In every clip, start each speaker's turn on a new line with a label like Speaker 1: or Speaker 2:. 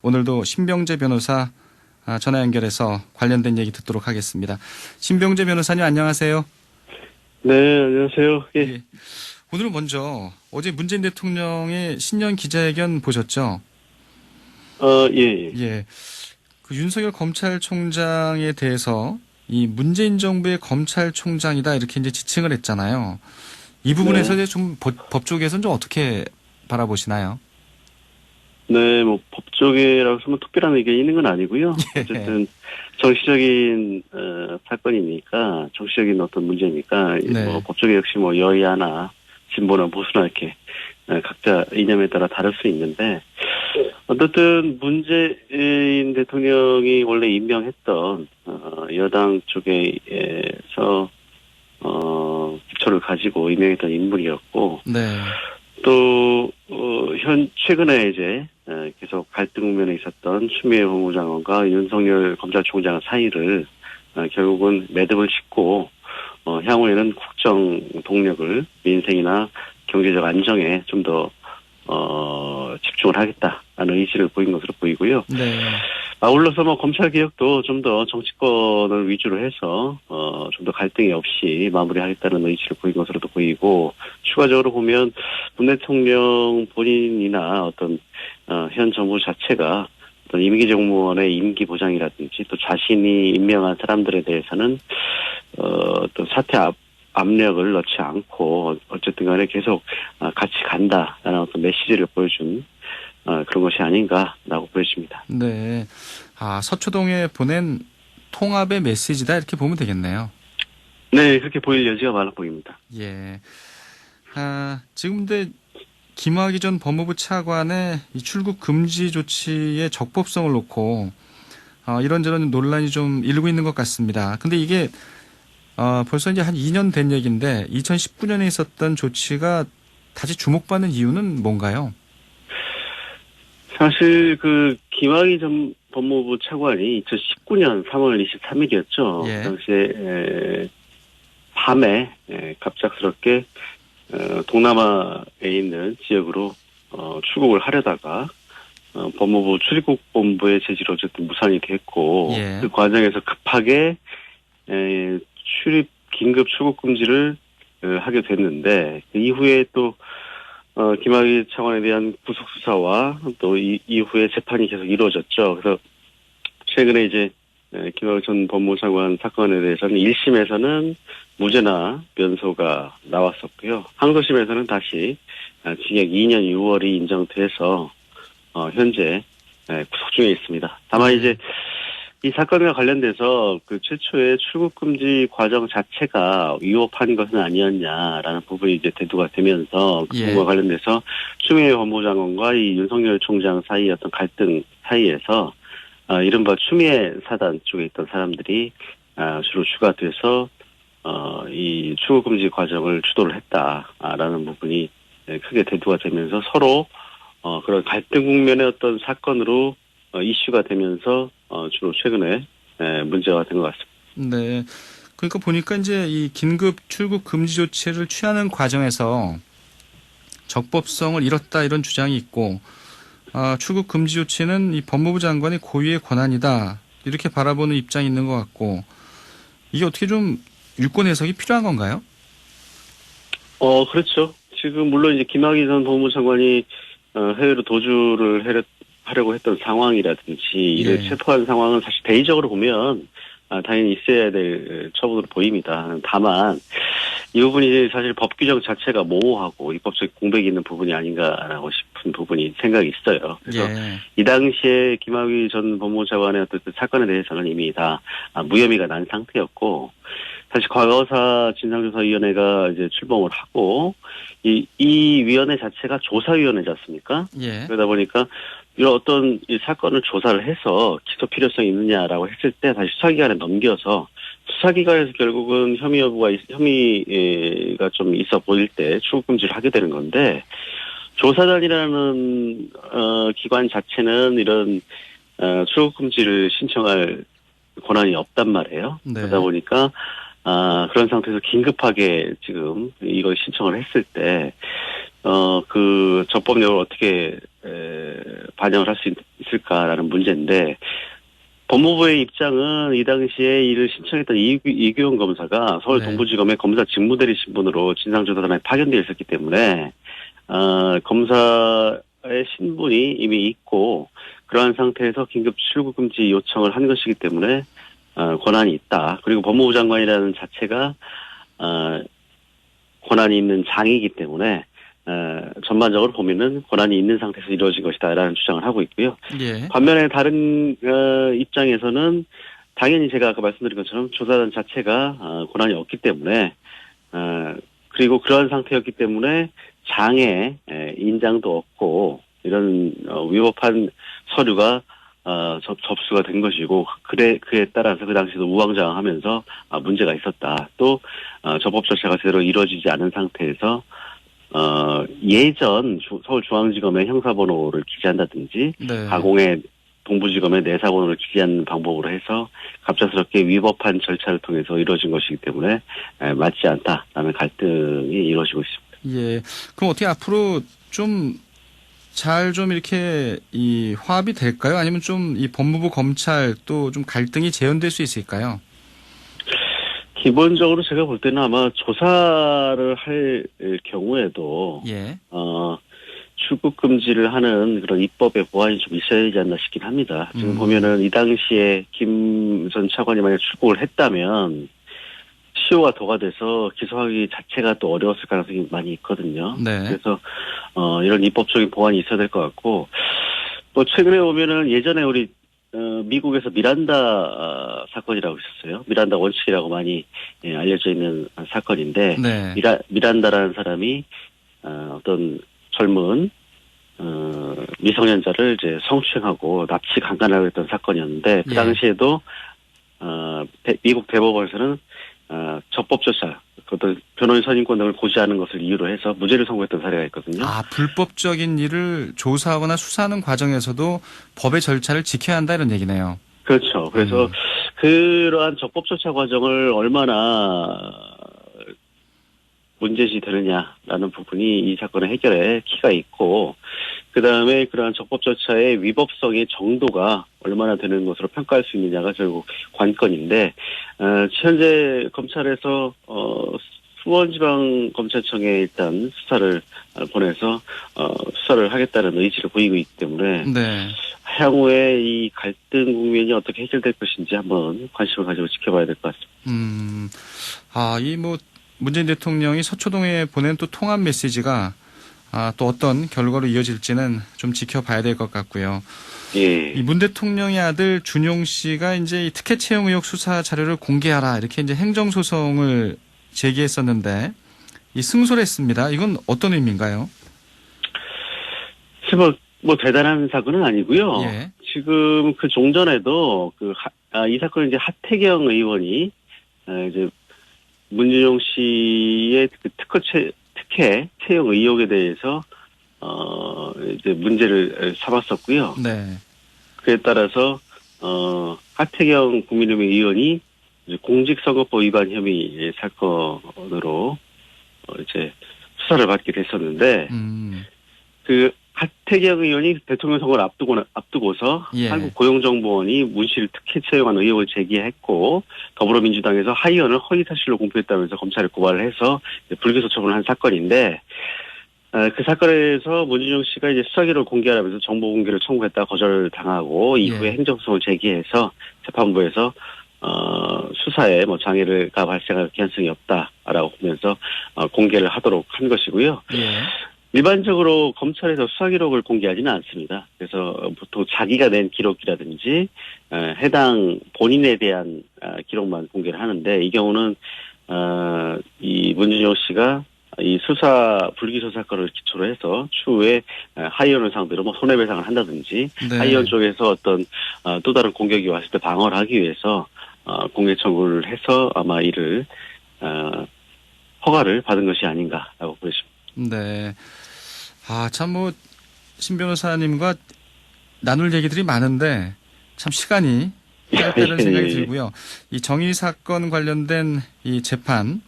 Speaker 1: 오늘도 신병재 변호사 전화 연결해서 관련된 얘기 듣도록 하겠습니다. 신병재 변호사님 안녕하세요.
Speaker 2: 네, 안녕하세요. 예.
Speaker 1: 예. 오늘은 먼저 어제 문재인 대통령의 신년 기자회견 보셨죠?
Speaker 2: 예.
Speaker 1: 예. 그 윤석열 검찰총장에 대해서 이 문재인 정부의 검찰총장이다 이렇게 이제 지칭을 했잖아요. 이 부분에서
Speaker 2: 네.
Speaker 1: 이제 좀 법 쪽에서는 좀 어떻게 바라보시나요?
Speaker 2: 네, 뭐, 법조계라고 하면 특별한 의견이 있는 건 아니고요.
Speaker 1: 예.
Speaker 2: 어쨌든, 정치적인, 사건이니까, 정치적인 어떤 문제니까,
Speaker 1: 네.
Speaker 2: 뭐, 법조계 역시 뭐, 여야나, 진보나 보수나 이렇게, 각자 이념에 따라 다를 수 있는데, 어쨌든, 문재인 대통령이 원래 임명했던, 여당 쪽에서, 기초를 가지고 임명했던 인물이었고,
Speaker 1: 네.
Speaker 2: 또, 최근에 이제, 계속 갈등 국면에 있었던 추미애 법무장관과 윤석열 검찰총장 사이를, 결국은 매듭을 짓고, 향후에는 국정 동력을 민생이나 경제적 안정에 좀 더, 집중을 하겠다라는 의지를 보인 것으로 보이고요.
Speaker 1: 네.
Speaker 2: 아울러서 뭐 검찰 개혁도 좀 더 정치권을 위주로 해서 좀 더 갈등이 없이 마무리하겠다는 의지를 보인 것으로도 보이고, 추가적으로 보면 문 대통령 본인이나 어떤 현 정부 자체가 어떤 임기 정무원의 임기 보장이라든지 또 자신이 임명한 사람들에 대해서는 또 사퇴 압력을 넣지 않고 어쨌든 간에 계속 같이 간다라는 어떤 메시지를 보여준 그런 것이 아닌가라고 보여집니다.
Speaker 1: 네. 서초동에 보낸 통합의 메시지다 이렇게 보면 되겠네요.
Speaker 2: 네, 그렇게 보일 여지가 많아 보입니다.
Speaker 1: 예. 지금 근데 김학의 전 법무부 차관의 이 출국 금지 조치의 적법성을 놓고 이런저런 논란이 좀 일고 있는 것 같습니다. 근데 이게 벌써 이제 한 2년 된 얘기인데 2019년에 있었던 조치가 다시 주목받는 이유는 뭔가요?
Speaker 2: 사실 김학의 전 법무부 차관이 2019년 3월 23일이었죠.
Speaker 1: 예.
Speaker 2: 그 당시에 밤에 갑작스럽게 동남아에 있는 지역으로 출국을 하려다가 법무부 출입국본부의 제지로 어쨌든 무산이 됐고,
Speaker 1: 예.
Speaker 2: 그 과정에서 급하게 긴급 출국 금지를 하게 됐는데, 그 이후에 또 김학의 차관에 대한 구속 수사와 또 이후에 재판이 계속 이루어졌죠. 그래서 최근에 이제 김학의 전 법무부 장관 사건에 대해서는 1심에서는 무죄나 면소가 나왔었고요. 항소심에서는 다시 징역 2년 6월이 인정돼서 현재 구속 중에 있습니다. 다만 이제 이 사건과 관련돼서 그 최초의 출국 금지 과정 자체가 위법한 것은 아니었냐라는 부분이 이제 대두가 되면서 그 부분과 관련돼서 추미애 법무부 장관과 이 윤석열 총장 사이의 어떤 갈등 사이에서 이른바 추미애 사단 쪽에 있던 사람들이 주로 주가 돼서 이 출국 금지 과정을 주도를 했다라는 부분이 크게 대두가 되면서 서로 그런 갈등 국면의 어떤 사건으로 이슈가 되면서 주로 최근에 문제가 된 것 같습니다.
Speaker 1: 네. 그러니까 보니까 이제 이 긴급 출국 금지 조치를 취하는 과정에서 적법성을 잃었다 이런 주장이 있고, 출국 금지 조치는 이 법무부 장관의 고유의 권한이다 이렇게 바라보는 입장이 있는 것 같고, 이게 어떻게 좀 유권 해석이 필요한 건가요?
Speaker 2: 그렇죠. 지금 물론 이제 김학의 전 법무부 장관이 해외로 도주를 하려고 했던 상황이라든지 이를 체포한 상황은 사실 대의적으로 보면 당연히 있어야 될 처분으로 보입니다. 다만 이 부분이 사실 법 규정 자체가 모호하고 입법적 공백이 있는 부분이 아닌가라고 싶은 부분이 생각이 있어요. 그래서 이 당시에 김학의 전 법무부 장관의 어떤 사건에 대해서는 이미 다 무혐의가 난 상태였고, 사실 과거사 진상조사위원회가 이제 출범을 하고 이 위원회 자체가 조사위원회지 않습니까? 그러다 보니까 이런 어떤 이 사건을 조사를 해서 기소 필요성이 있느냐라고 했을 때 다시 수사기관에 넘겨서 수사기관에서 결국은 혐의가 좀 있어 보일 때 출국 금지를 하게 되는 건데, 조사단이라는 기관 자체는 이런 출국 금지를 신청할 권한이 없단 말이에요. 그러다 보니까 그런 상태에서 긴급하게 지금 이걸 신청을 했을 때 그 적법력을 어떻게 반영을 할 수 있을까라는 문제인데, 법무부의 입장은 이 당시에 이를 신청했던 이규영 검사가 서울
Speaker 1: 네.
Speaker 2: 동부지검의 검사 직무대리 신분으로 진상조사단에 파견되어 있었기 때문에, 검사의 신분이 이미 있고, 그러한 상태에서 긴급 출국 금지 요청을 한 것이기 때문에, 권한이 있다. 그리고 법무부 장관이라는 자체가, 권한이 있는 장이기 때문에, 전반적으로 보면은 권한이 있는 상태에서 이루어진 것이다라는 주장을 하고 있고요.
Speaker 1: 예.
Speaker 2: 반면에 다른 입장에서는 당연히 제가 아까 말씀드린 것처럼 조사단 자체가 권한이 없기 때문에 그리고 그러한 상태였기 때문에 장의 인장도 없고 이런 위법한 서류가 접수가 된 것이고 그에 따라서 그 당시에도 우왕좌왕하면서 문제가 있었다. 또 적법 절차가 제대로 이루어지지 않은 상태에서 예전 서울중앙지검의 형사번호를 기재한다든지
Speaker 1: 네.
Speaker 2: 가공의 동부지검의 내사번호를 기재하는 방법으로 해서 갑작스럽게 위법한 절차를 통해서 이루어진 것이기 때문에 맞지 않다라는 갈등이 이루어지고 있습니다.
Speaker 1: 예. 그럼 어떻게 앞으로 좀 잘 좀 이렇게 이 화합이 될까요? 아니면 좀 이 법무부 검찰 또 좀 갈등이 재현될 수 있을까요?
Speaker 2: 기본적으로 제가 볼 때는 아마 조사를 할 경우에도
Speaker 1: 예.
Speaker 2: 출국 금지를 하는 그런 입법의 보완이 좀 있어야 되지 않나 싶긴 합니다. 지금 보면은 이 당시에 김 전 차관이 만약 출국을 했다면 시효가 도가 돼서 기소하기 자체가 또 어려웠을 가능성이 많이 있거든요.
Speaker 1: 네.
Speaker 2: 그래서 이런 입법적인 보완이 있어야 될 것 같고 또 최근에 보면은 예전에 우리 미국에서 미란다 사건이라고 있었어요. 미란다 원칙이라고 많이 알려져 있는 사건인데
Speaker 1: 네.
Speaker 2: 미란다라는 사람이 어떤 젊은 미성년자를 이제 성추행하고 납치 강간하고 했던 사건이었는데 그
Speaker 1: 예.
Speaker 2: 당시에도 미국 대법원에서는 적법 절차, 어떤 변호인 선임권 등을 고시하는 것을 이유로 해서 무죄를 선고했던 사례가 있거든요.
Speaker 1: 아, 불법적인 일을 조사하거나 수사하는 과정에서도 법의 절차를 지켜야 한다 이런 얘기네요.
Speaker 2: 그렇죠. 그래서 그러한 적법 절차 과정을 얼마나 문제시 되느냐라는 부분이 이 사건의 해결에 키가 있고, 그 다음에 그러한 적법 절차의 위법성의 정도가 얼마나 되는 것으로 평가할 수 있느냐가 결국 관건인데, 현재 검찰에서 수원지방검찰청에 일단 수사를 보내서 수사를 하겠다는 의지를 보이고 있기 때문에
Speaker 1: 네.
Speaker 2: 향후에 이 갈등 국면이 어떻게 해결될 것인지 한번 관심을 가지고 지켜봐야 될 것 같습니다.
Speaker 1: 이 문재인 대통령이 서초동에 보낸 또 통합 메시지가 또 어떤 결과로 이어질지는 좀 지켜봐야 될 것 같고요.
Speaker 2: 예.
Speaker 1: 이 문 대통령의 아들 준용 씨가 이제 이 특혜 채용 의혹 수사 자료를 공개하라 이렇게 이제 행정소송을 제기했었는데 이 승소를 했습니다. 이건 어떤 의미인가요?
Speaker 2: 뭐 대단한 사건은 아니고요.
Speaker 1: 예.
Speaker 2: 지금 그 종전에도 이 사건은 이제 하태경 의원이 이제 문준용 씨의 그 특혜 채용 의혹에 대해서 이제 문제를 삼았었고요.
Speaker 1: 네.
Speaker 2: 그에 따라서 하태경 국민의힘 의원이 이제 공직선거법 위반 혐의 사건으로 이제 수사를 받게 됐었는데 그 하태경 의원이 대통령 선거를 앞두고서
Speaker 1: 예.
Speaker 2: 한국고용정보원이 문 씨를 특혜 채용한 의혹을 제기했고 더불어민주당에서 하의원을 허위사실로 공표했다면서 검찰에 고발을 해서 불기소 처분을 한 사건인데 그 사건에서 문준용 씨가 이제 수사기록을 공개하라면서 정보 공개를 청구했다가 거절당하고 이후에
Speaker 1: 예.
Speaker 2: 행정소송을 제기해서 재판부에서 수사에 뭐 장애가 발생할 가능성이 없다라고 보면서 공개를 하도록 한 것이고요.
Speaker 1: 예.
Speaker 2: 일반적으로 검찰에서 수사 기록을 공개하지는 않습니다. 그래서 보통 자기가 낸 기록이라든지 해당 본인에 대한 기록만 공개를 하는데 이 경우는 이 문준용 씨가 이 불기소 사건을 기초로 해서 추후에 하이언을 상대로 뭐 손해배상을 한다든지
Speaker 1: 네.
Speaker 2: 하이언 쪽에서 어떤 또 다른 공격이 왔을 때 방어를 하기 위해서 공개 청구를 해서 아마 이를 허가를 받은 것이 아닌가라고 보여집니다.
Speaker 1: 네. 참 신 변호사님과 나눌 얘기들이 많은데 참 시간이 짧다는 생각이 들고요. 이 정의 사건 관련된 이 재판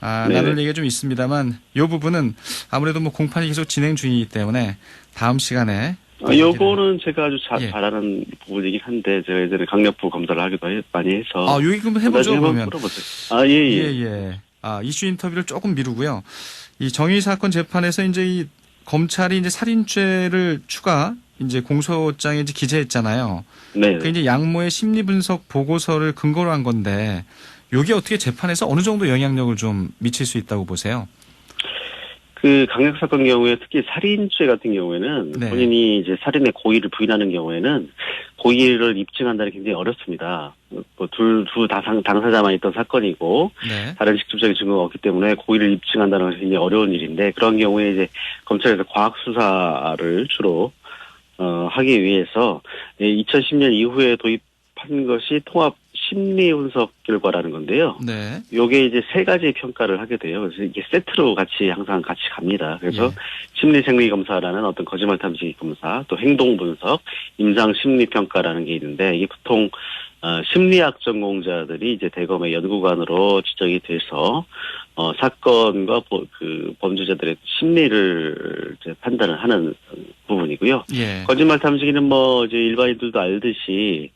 Speaker 2: 네네.
Speaker 1: 나눌 얘기가 좀 있습니다만 이 부분은 아무래도 뭐 공판이 계속 진행 중이기 때문에 다음 시간에
Speaker 2: 요거는 제가 아주
Speaker 1: 예.
Speaker 2: 잘하는 부분이긴 한데, 제가 예전에 강력부 검사를 하기도 많이 해서.
Speaker 1: 여기 그럼 해보죠,
Speaker 2: 나중에 한번
Speaker 1: 그러면.
Speaker 2: 풀어보세요. 예.
Speaker 1: 이슈 인터뷰를 조금 미루고요. 이 정의 사건 재판에서 이제 이 검찰이 이제 살인죄를 추가 이제 공소장에 이제 기재했잖아요.
Speaker 2: 네.
Speaker 1: 그 이제 양모의 심리 분석 보고서를 근거로 한 건데, 요게 어떻게 재판에서 어느 정도 영향력을 좀 미칠 수 있다고 보세요?
Speaker 2: 그 강력 사건 경우에 특히 살인죄 같은 경우에는
Speaker 1: 네.
Speaker 2: 본인이 이제 살인의 고의를 부인하는 경우에는 고의를 입증한다는 게 굉장히 어렵습니다. 뭐 두 당사자만 있던 사건이고
Speaker 1: 네.
Speaker 2: 다른 직접적인 증거가 없기 때문에 고의를 입증한다는 것이 굉장히 어려운 일인데, 그런 경우에 이제 검찰에서 과학 수사를 주로 하기 위해서 2010년 이후에 도입한 것이 통합 심리 분석 결과라는 건데요.
Speaker 1: 네.
Speaker 2: 요게 이제 세 가지 평가를 하게 돼요. 그래서 이게 세트로 항상 같이 갑니다. 그래서
Speaker 1: 예.
Speaker 2: 심리 생리 검사라는 어떤 거짓말 탐지 검사, 또 행동 분석, 임상 심리 평가라는 게 있는데, 이게 보통 심리학 전공자들이 이제 대검의 연구관으로 지정이 돼서 사건과 그 범죄자들의 심리를 이제 판단을 하는 부분이고요.
Speaker 1: 예.
Speaker 2: 거짓말 탐지기는 뭐 이제 일반인들도 알듯이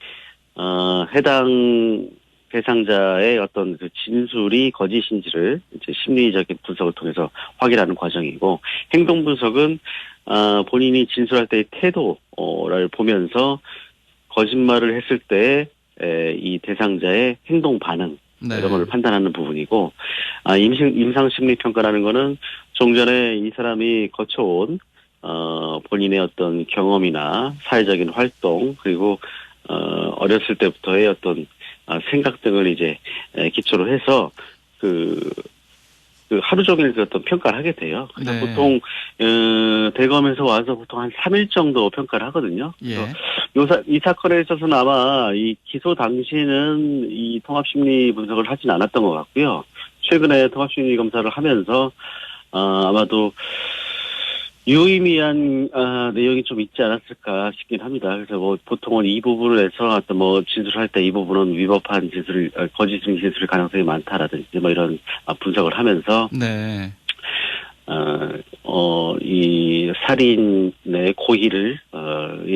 Speaker 2: 해당 대상자의 어떤 그 진술이 거짓인지를 이제 심리적인 분석을 통해서 확인하는 과정이고, 행동 분석은 본인이 진술할 때의 태도를 보면서 거짓말을 했을 때 이 대상자의 행동 반응,
Speaker 1: 네.
Speaker 2: 이런 걸 판단하는 부분이고, 임상 심리 평가라는 거는 좀 전에 이 사람이 거쳐온 본인의 어떤 경험이나 사회적인 활동, 그리고 어렸을 때부터의 어떤 생각 등을 이제 기초로 해서 그 하루 종일 그 어떤 평가를 하게 돼요. 그래서
Speaker 1: 네.
Speaker 2: 보통 대검에서 와서 보통 한 3일 정도 평가를 하거든요. 그래서
Speaker 1: 예.
Speaker 2: 이 사건에 있어서는 아마 이 기소 당시는 이 통합심리 분석을 하진 않았던 것 같고요. 최근에 통합심리 검사를 하면서 아마도 유의미한 내용이 좀 있지 않았을까 싶긴 합니다. 그래서 뭐 보통은 이 부분을 해서 어떤 뭐 진술할 때 이 부분은 위법한 진술을 거짓 진술일 가능성이 많다라든지 뭐 이런 분석을 하면서
Speaker 1: 네.
Speaker 2: 이 살인의 고의를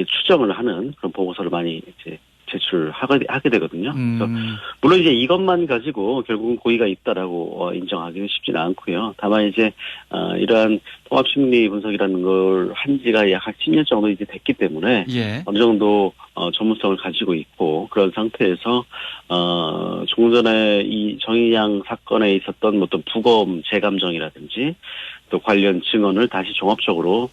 Speaker 2: 추정을 하는 그런 보고서를 많이 이제 제출하게 되거든요. 그래서 물론 이제 이것만 가지고 결국은 고의가 있다라고 인정하기는 쉽지는 않고요. 다만 이제 이러한 통합심리 분석이라는 걸 한 지가 약 한 10년 정도 이제 됐기 때문에
Speaker 1: 예.
Speaker 2: 어느 정도 전문성을 가지고 있고, 그런 상태에서 조금 전에 이 정의양 사건에 있었던 어떤 부검 재감정이라든지 또 관련 증언을 다시 종합적으로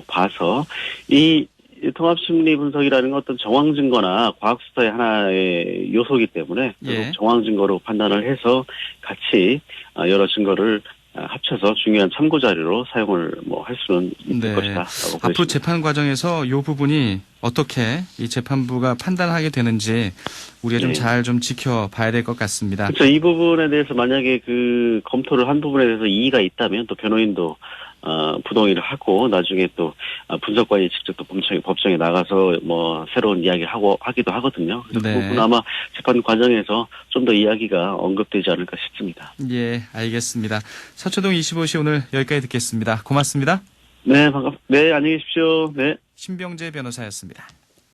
Speaker 2: 봐서 이 통합심리 분석이라는 건 어떤 정황 증거나 과학 수사의 하나의 요소이기 때문에
Speaker 1: 예.
Speaker 2: 정황 증거로 판단을 해서 같이 여러 증거를 합쳐서 중요한 참고 자료로 사용을 할 수는 있을 것이다.
Speaker 1: 앞으로 재판 과정에서 이 부분이 어떻게 이 재판부가 판단하게 되는지 우리가 좀 잘 좀 지켜봐야 될 것 같습니다.
Speaker 2: 그렇죠. 이 부분에 대해서 만약에 그 검토를 한 부분에 대해서 이의가 있다면 또 변호인도 부동의를 하고 나중에 또 분석관이 직접 또 법정에 나가서 뭐 새로운 이야기를 하기도 하거든요. 그래서
Speaker 1: 네.
Speaker 2: 그 부분 아마 재판 과정에서 좀 더 이야기가 언급되지 않을까 싶습니다.
Speaker 1: 예, 알겠습니다. 서초동 25시 오늘 여기까지 듣겠습니다. 고맙습니다.
Speaker 2: 네, 네, 안녕히 계십시오. 네.
Speaker 1: 신병재 변호사였습니다.